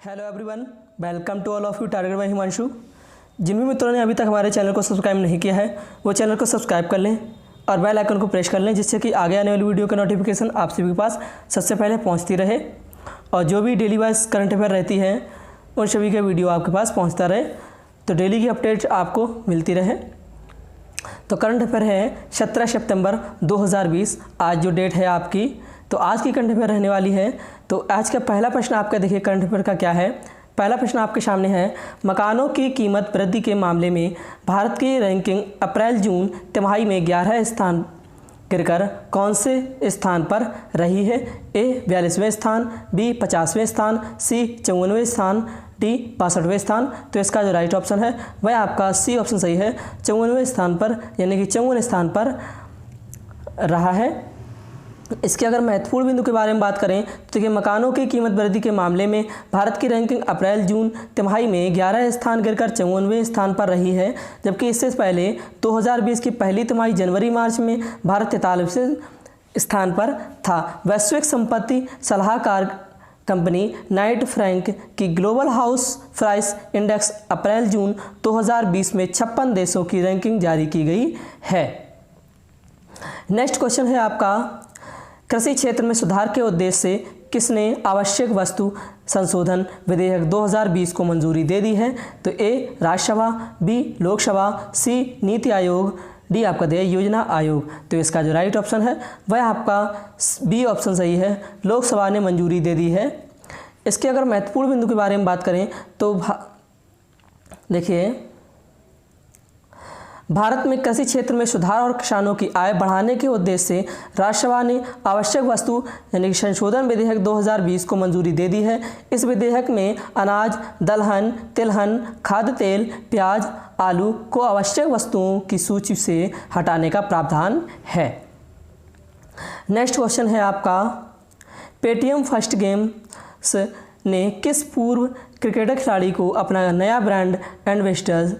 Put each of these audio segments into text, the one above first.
Hello everyone, welcome to all of you. Target by Himanshu. जिन भी मित्रों ने अभी तक हमारे चैनल को सब्सक्राइब नहीं किया है वो चैनल को सब्सक्राइब कर लें और बेल आइकन को प्रेस कर लें, जिससे कि आगे आने वाली वीडियो का नोटिफिकेशन आप सभी के पास सबसे पहले पहुंचती रहे और जो भी डेली वाइज करंट अफेयर रहती है उन सभी का वीडियो आपके पास पहुँचता रहे, तो डेली की अपडेट आपको मिलती रहे। तो करंट अफेयर है 17 सितंबर 2020, आज जो डेट है आपकी, तो आज की करंट अफेयर रहने वाली है। तो आज का पहला प्रश्न आपका देखिए करंट अफेयर का क्या है। पहला प्रश्न आपके सामने है, मकानों की कीमत वृद्धि के मामले में भारत की रैंकिंग अप्रैल जून तिमाही में 11 स्थान गिरकर कौन से स्थान पर रही है। ए 42वें स्थान, बी 50वें स्थान, सी 54वें स्थान, डी 65वें स्थान। तो इसका जो राइट ऑप्शन है वह आपका सी ऑप्शन सही है, 54वें स्थान पर, यानी कि 54वें स्थान पर रहा है। इसके अगर महत्वपूर्ण बिंदु के बारे में बात करें तो देखिए, मकानों की कीमत वृद्धि के मामले में भारत की रैंकिंग अप्रैल जून तिमाही में 11 स्थान गिरकर 54वें स्थान पर रही है, जबकि इससे पहले 2020 की पहली तिमाही जनवरी मार्च में भारत 43वें स्थान पर था। वैश्विक संपत्ति सलाहकार कंपनी नाइट फ्रैंक की ग्लोबल हाउस प्राइस इंडेक्स अप्रैल जून 2020 में 56 देशों की रैंकिंग जारी की गई है। नेक्स्ट क्वेश्चन है आपका, कृषि क्षेत्र में सुधार के उद्देश्य से किसने आवश्यक वस्तु संशोधन विधेयक 2020 को मंजूरी दे दी है। तो ए राज्यसभा, बी लोकसभा, सी नीति आयोग, डी आपका दे योजना आयोग। तो इसका जो राइट ऑप्शन है वह आपका बी ऑप्शन सही है, लोकसभा ने मंजूरी दे दी है। इसके अगर महत्वपूर्ण बिंदु के बारे में बात करें तो देखिए, भारत में कृषि क्षेत्र में सुधार और किसानों की आय बढ़ाने के उद्देश्य से राज्यसभा ने आवश्यक वस्तु यानी कि संशोधन विधेयक 2020 को मंजूरी दे दी है। इस विधेयक में अनाज, दलहन, तिलहन, खाद्य तेल, प्याज, आलू को आवश्यक वस्तुओं की सूची से हटाने का प्रावधान है। नेक्स्ट क्वेश्चन है आपका, पेटीएम फर्स्ट गेम्स ने किस पूर्व क्रिकेटर खिलाड़ी को अपना नया ब्रांड एम्बेसडर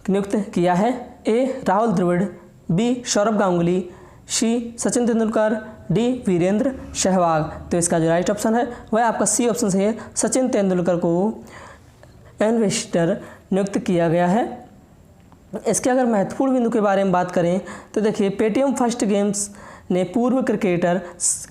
नियुक्त किया है। ए राहुल द्रविड़, बी सौरभ गांगुली, सी सचिन तेंदुलकर, डी वीरेंद्र सहवाग। तो इसका जो राइट ऑप्शन है वह आपका सी ऑप्शन सही है, सचिन तेंदुलकर को एम्बेसडर नियुक्त किया गया है। इसके अगर महत्वपूर्ण बिंदु के बारे में बात करें तो देखिए, पेटीएम फर्स्ट गेम्स ने पूर्व क्रिकेटर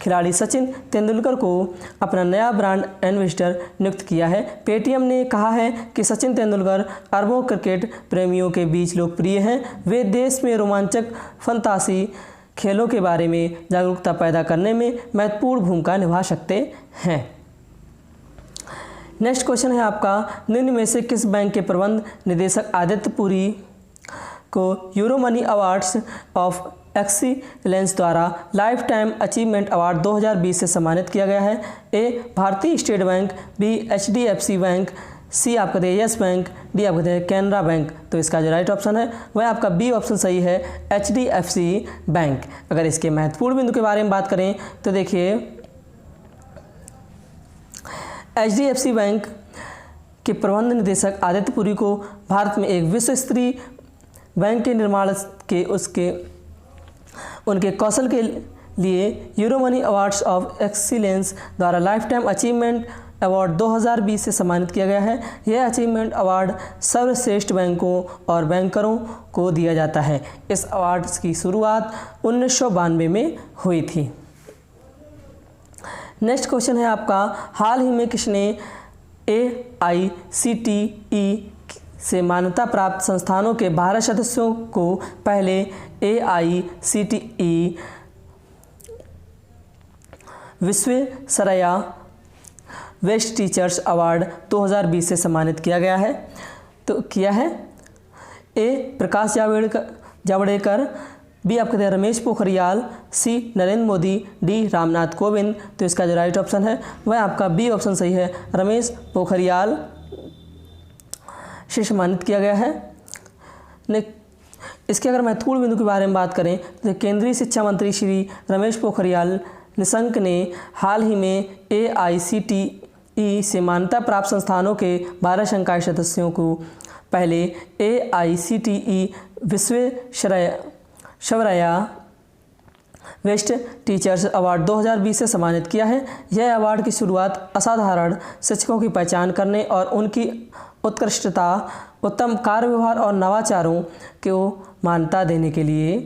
खिलाड़ी सचिन तेंदुलकर को अपना नया ब्रांड एम्बेसडर नियुक्त किया है। पेटीएम ने कहा है कि सचिन तेंदुलकर अरबों क्रिकेट प्रेमियों के बीच लोकप्रिय हैं। वे देश में रोमांचक फंतासी खेलों के बारे में जागरूकता पैदा करने में महत्वपूर्ण भूमिका निभा सकते हैं। नेक्स्ट क्वेश्चन है आपका, निम्न में से किस बैंक के प्रबंध निदेशक आदित्य पुरी को Euromoney awards of excellence द्वारा लाइफ टाइम अचीवमेंट अवार्ड 2020 से सम्मानित किया गया है। ए भारतीय state bank, B HDFC bank, C आपका दे यस बैंक, डी आपका दे कैनरा बैंक। तो इसका जो राइट ऑप्शन है वह आपका बी ऑप्शन सही है, HDFC बैंक। अगर इसके महत्वपूर्ण बिंदु के बारे में बात करें तो देखिए, HDFC बैंक के प्रबंध निदेशक आदित्य पुरी को भारत में एक विश्व स्तरीय बैंक के निर्माण के उनके कौशल के लिए euro money awards of excellence द्वारा लाइफ टाइम अचीवमेंट अवार्ड 2020 से सम्मानित किया गया है। यह अचीवमेंट अवार्ड सर्वश्रेष्ठ बैंकों और बैंकरों को दिया जाता है। इस अवार्ड की शुरुआत 1992 में हुई थी। नेक्स्ट क्वेश्चन है आपका, हाल ही में किसने AICTE से मान्यता प्राप्त संस्थानों के 12 सदस्यों को पहले AICTE Visvesvaraya best teachers award 2020 से सम्मानित किया गया है। तो किया है ए प्रकाश जावड़ेकर, बी आपके रमेश पोखरियाल, सी नरेंद्र मोदी, डी रामनाथ कोविंद। तो इसका जो राइट ऑप्शन है वह आपका बी ऑप्शन सही है, रमेश पोखरियाल से सम्मानित किया गया है। इसके अगर महत्वपूर्ण बिंदु के बारे में बात करें तो केंद्रीय शिक्षा मंत्री श्री रमेश पोखरियाल निशंक ने हाल ही में AICTE से मान्यता प्राप्त संस्थानों के 12 संकाय सदस्यों को पहले AICTE Visvesvaraya best teachers award 2020 से सम्मानित किया है। यह अवार्ड की शुरुआत असाधारण शिक्षकों की पहचान करने और उनकी उत्कृष्टता, उत्तम कार्य व्यवहार और नवाचारों को मान्यता देने के लिए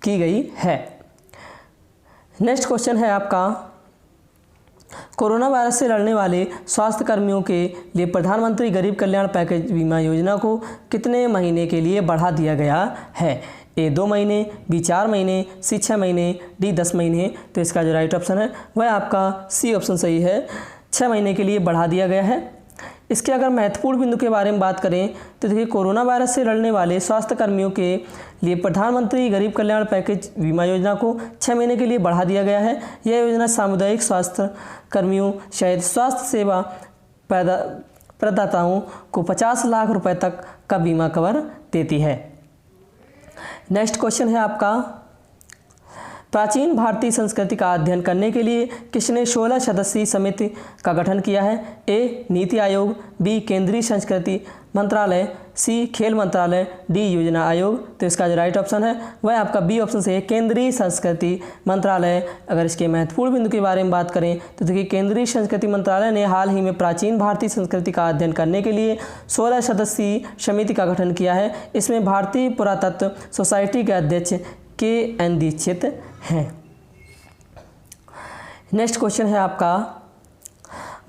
की गई है। नेक्स्ट क्वेश्चन है आपका, कोरोना वायरस से लड़ने वाले स्वास्थ्य कर्मियों के लिए प्रधानमंत्री गरीब कल्याण पैकेज बीमा योजना को कितने महीने के लिए बढ़ा दिया गया है? ए 2 महीने, बी 4 महीने, सी 6 महीने, डी 10 महीने। तो इसका जो राइट ऑप्शन है वह आपका सी ऑप्शन सही है, 6 महीने के लिए बढ़ा दिया गया है। इसके अगर महत्वपूर्ण बिंदु के बारे में बात करें तो देखिए, कोरोना वायरस से लड़ने वाले स्वास्थ्य कर्मियों के लिए प्रधानमंत्री गरीब कल्याण पैकेज बीमा योजना को 6 महीने के लिए बढ़ा दिया गया है। यह योजना सामुदायिक स्वास्थ्य कर्मियों सहित स्वास्थ्य सेवा प्रदाताओं को 50 लाख रुपए तक का बीमा कवर देती है। नेक्स्ट क्वेश्चन है आपका, प्राचीन भारतीय संस्कृति का अध्ययन करने के लिए किसने 16 सदस्यीय समिति का गठन किया है? ए नीति आयोग, बी केंद्रीय संस्कृति मंत्रालय, सी खेल मंत्रालय, डी योजना आयोग। तो इसका जो राइट ऑप्शन है वह आपका बी ऑप्शन से है, केंद्रीय संस्कृति मंत्रालय। अगर इसके महत्वपूर्ण बिंदु के बारे में बात करें तो देखिए, केंद्रीय संस्कृति मंत्रालय ने हाल ही में प्राचीन भारतीय संस्कृति का अध्ययन करने के लिए 16 सदस्यीय समिति का गठन किया है। इसमें भारतीय पुरातत्व सोसाइटी के अध्यक्ष के.एन. दीक्षित हैं। नेक्स्ट क्वेश्चन है आपका,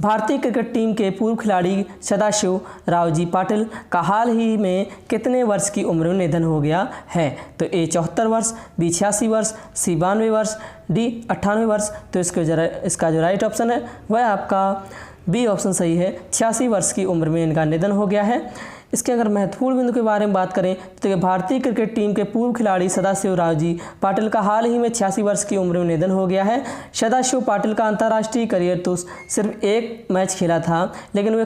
भारतीय क्रिकेट टीम के पूर्व खिलाड़ी सदाशिव रावजी पाटिल का हाल ही में कितने वर्ष की उम्र में निधन हो गया है? तो ए 74 वर्ष, बी 86 वर्ष, सी 92 वर्ष, डी 98 वर्ष। तो इसका जो राइट ऑप्शन है वह आपका बी ऑप्शन सही है, 86 वर्ष की उम्र में इनका निधन हो गया है। इसके अगर महत्वपूर्ण बिंदु के बारे में बात करें तो भारतीय क्रिकेट टीम के पूर्व खिलाड़ी सदाशिव रावजी पाटिल का हाल ही में 86 वर्ष की उम्र में निधन हो गया है। सदाशिव पाटिल का अंतर्राष्ट्रीय करियर तो सिर्फ एक मैच खेला था, लेकिन वे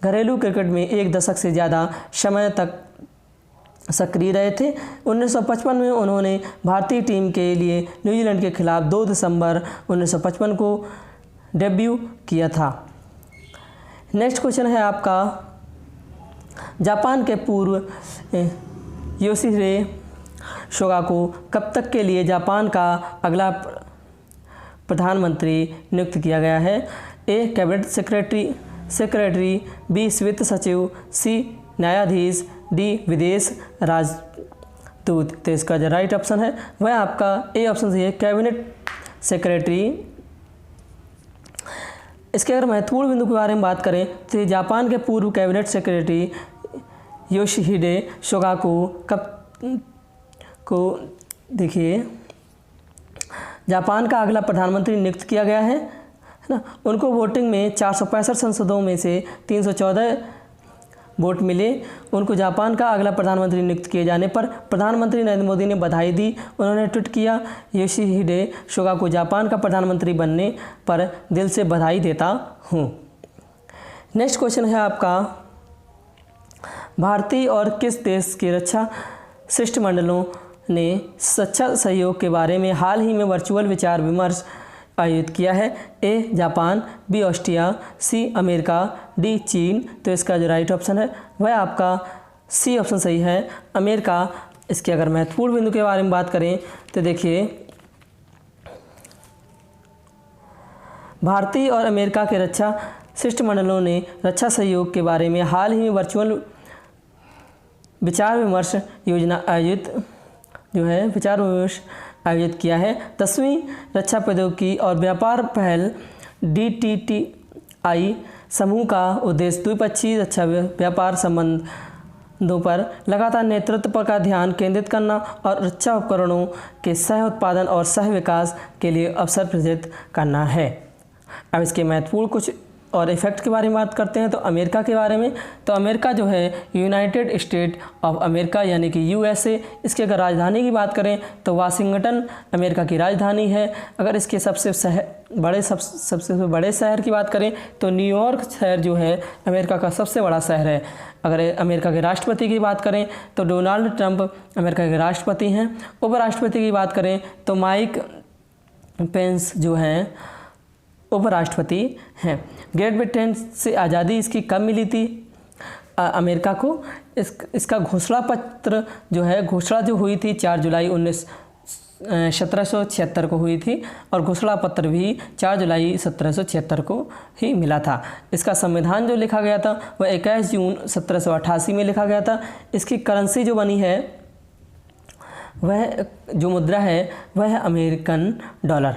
घरेलू क्रिकेट में 1 दशक से ज़्यादा समय तक सक्रिय रहे थे। 1955 में उन्होंने भारतीय टीम के लिए न्यूजीलैंड के खिलाफ 2 दिसंबर 1955 को डेब्यू किया था। नेक्स्ट क्वेश्चन है आपका, जापान के पूर्व योशिहिडे सुगा को कब तक के लिए जापान का अगला प्रधानमंत्री नियुक्त किया गया है? ए कैबिनेट सेक्रेटरी, बी वित्त सचिव, सी न्यायाधीश, डी विदेश राजदूत। तो इसका जो राइट ऑप्शन है वह आपका ए ऑप्शन सही है, कैबिनेट सेक्रेटरी। इसके अगर महत्वपूर्ण बिंदु के बारे में बात करें तो जापान के पूर्व कैबिनेट सेक्रेटरी योशिहिडे सुगा को देखिए, जापान का अगला प्रधानमंत्री नियुक्त किया गया है ना। उनको वोटिंग में 465 सांसदों में से 314 वोट मिले। उनको जापान का अगला प्रधानमंत्री नियुक्त किए जाने पर प्रधानमंत्री नरेंद्र मोदी ने बधाई दी। उन्होंने ट्वीट किया, योशिहिडे सुगा को जापान का प्रधानमंत्री बनने पर दिल से बधाई देता हूँ। नेक्स्ट क्वेश्चन है आपका, भारतीय और किस देश के रक्षा शिष्टमंडलों ने रक्षा सहयोग के बारे में हाल ही में वर्चुअल विचार विमर्श आयोजित किया है? A Japan, B Austria, C America, D चीन। तो इसका जो राइट ऑप्शन है वह आपका सी ऑप्शन सही है, अमेरिका। इसके अगर महत्वपूर्ण बिंदु के बारे में बात करें तो देखिए, भारतीय और अमेरिका के रक्षा शिष्टमंडलों ने रक्षा सहयोग के बारे में हाल ही में वर्चुअल विचार विमर्श आयोजित किया है। 10वीं रक्षा प्रौद्योगिकी और व्यापार पहल DTTI समूह का उद्देश्य द्विपक्षीय रक्षा व्यापार संबंधों पर लगातार नेतृत्व का ध्यान केंद्रित करना और रक्षा उपकरणों के सह उत्पादन और सह विकास के लिए अवसर सृजित करना है। अब इसके महत्वपूर्ण कुछ और इफेक्ट के बारे में बात करते हैं तो अमेरिका के बारे में। तो अमेरिका जो है यूनाइटेड स्टेट ऑफ अमेरिका यानी कि USA। इसकी अगर राजधानी की बात करें तो वाशिंगटन अमेरिका की राजधानी है। अगर इसके सबसे बड़े शहर की बात करें तो न्यूयॉर्क शहर जो है अमेरिका का सबसे बड़ा शहर है। अगर अमेरिका के राष्ट्रपति की बात करें तो डोनाल्ड ट्रंप अमेरिका के राष्ट्रपति हैं। उपराष्ट्रपति की बात करें तो माइक पेंस जो हैं उपराष्ट्रपति हैं। ग्रेट ब्रिटेन से आज़ादी इसकी कब मिली थी अमेरिका को? इसका घोषणा पत्र जो है घोषणा जो हुई थी 4 जुलाई 1776 को हुई थी और घोषणा पत्र भी 4 जुलाई 1776 को ही मिला था। इसका संविधान जो लिखा गया था वह 21 जून 1788 में लिखा गया था। इसकी करेंसी जो बनी है, वह जो मुद्रा है वह है अमेरिकन डॉलर।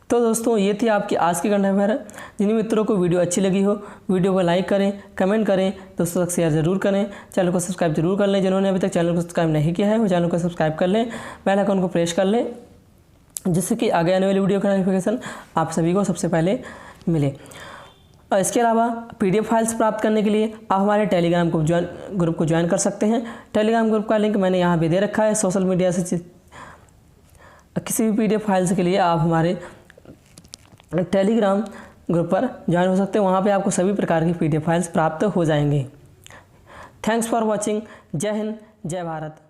तो दोस्तों ये थी आपकी आज की करंट अफेयर। जिन मित्रों को वीडियो अच्छी लगी हो वीडियो को लाइक करें, कमेंट करें, दोस्तों तक शेयर ज़रूर करें, चैनल को सब्सक्राइब जरूर कर लें। जिन्होंने अभी तक चैनल को सब्सक्राइब नहीं किया है वो चैनल को सब्सक्राइब कर लें, बेल आइकन को प्रेस कर लें, जिससे कि आगे आने वाली वीडियो का नोटिफिकेशन आप सभी को सबसे पहले मिले। और इसके अलावा PDF फाइल्स प्राप्त करने के लिए आप हमारे टेलीग्राम ग्रुप को ज्वाइन कर सकते हैं। टेलीग्राम ग्रुप का लिंक मैंने यहाँ पे दे रखा है। सोशल मीडिया से किसी भी PDF फाइल्स के लिए आप हमारे टेलीग्राम ग्रुप पर ज्वाइन हो सकते हैं। वहाँ पे आपको सभी प्रकार की PDF फाइल्स प्राप्त हो जाएंगी। Thanks for watching. जय हिंद, जय भारत।